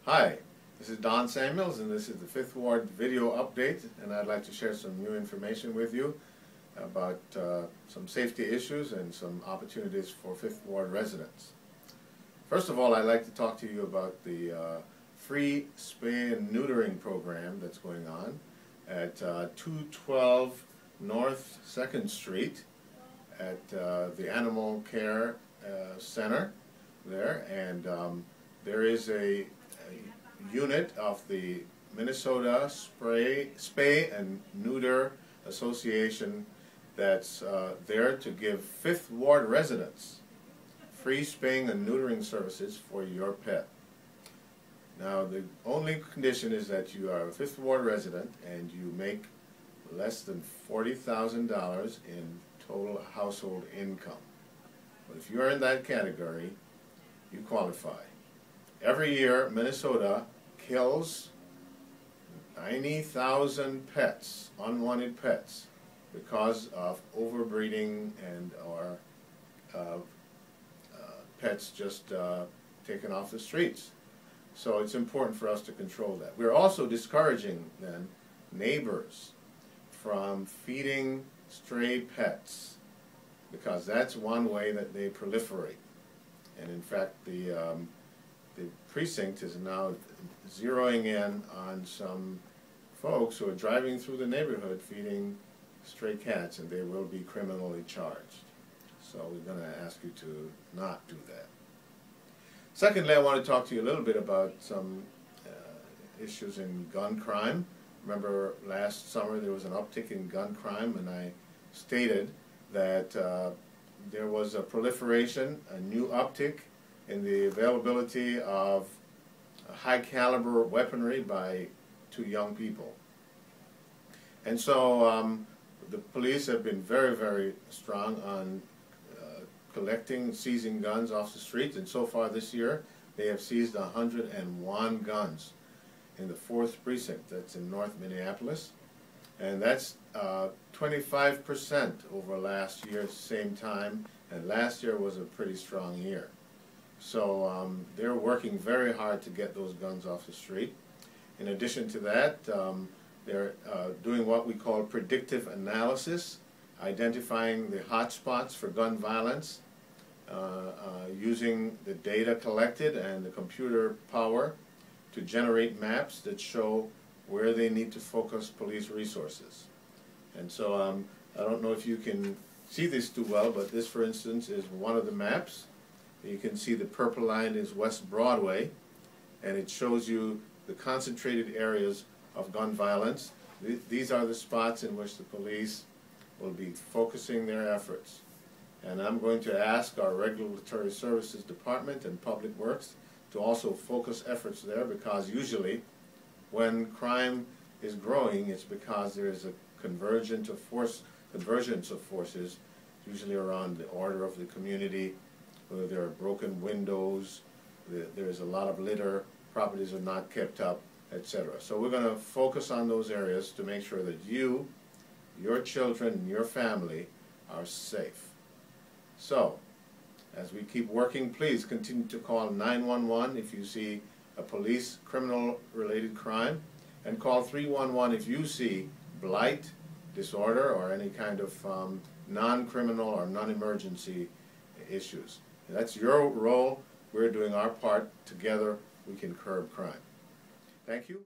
Hi, this is Don Samuels and this is the Fifth Ward video update, and I'd like to share some new information with you about some safety issues and some opportunities for Fifth Ward residents. First of all, I'd like to talk to you about the free spay and neutering program that's going on at 212 North 2nd Street at the Animal Care Center there, and there is a unit of the Minnesota Spay and Neuter Association that's there to give Fifth Ward residents free spaying and neutering services for your pet. Now, the only condition is that you are a Fifth Ward resident and you make less than $40,000 in total household income. But if you're in that category, you qualify. Every year, Minnesota kills 90,000 pets, unwanted pets, because of overbreeding and or pets just taken off the streets. So it's important for us to control that. We're also discouraging then neighbors from feeding stray pets, because that's one way that they proliferate. And in fact, the precinct is now zeroing in on some folks who are driving through the neighborhood feeding stray cats, and they will be criminally charged. So we're going to ask you to not do that. Secondly, I want to talk to you a little bit about some issues in gun crime. Remember last summer there was an uptick in gun crime, and I stated that there was a proliferation, a new uptick in the availability of high caliber weaponry by two young people. And so the police have been very, very strong on collecting, seizing guns off the streets, and so far this year they have seized 101 guns in the 4th precinct, that's in North Minneapolis, and that's 25% over last year, same time, and last year was a pretty strong year. So they're working very hard to get those guns off the street. In addition to that, they're doing what we call predictive analysis, identifying the hot spots for gun violence, using the data collected and the computer power to generate maps that show where they need to focus police resources. And so I don't know if you can see this too well, but this, for instance, is one of the maps. You can see the purple line is West Broadway, and it shows you the concentrated areas of gun violence. These are the spots in which the police will be focusing their efforts. And I'm going to ask our Regulatory Services Department and Public Works to also focus efforts there, because usually when crime is growing, it's because there is a convergence of forces, usually around the order of the community, whether there are broken windows, there's a lot of litter, properties are not kept up, etc. So we're going to focus on those areas to make sure that you, your children, and your family are safe. So, as we keep working, please continue to call 911 if you see a police criminal-related crime, and call 311 if you see blight, disorder, or any kind of non-criminal or non-emergency issues. And that's your role. We're doing our part. Together we can curb crime. Thank you.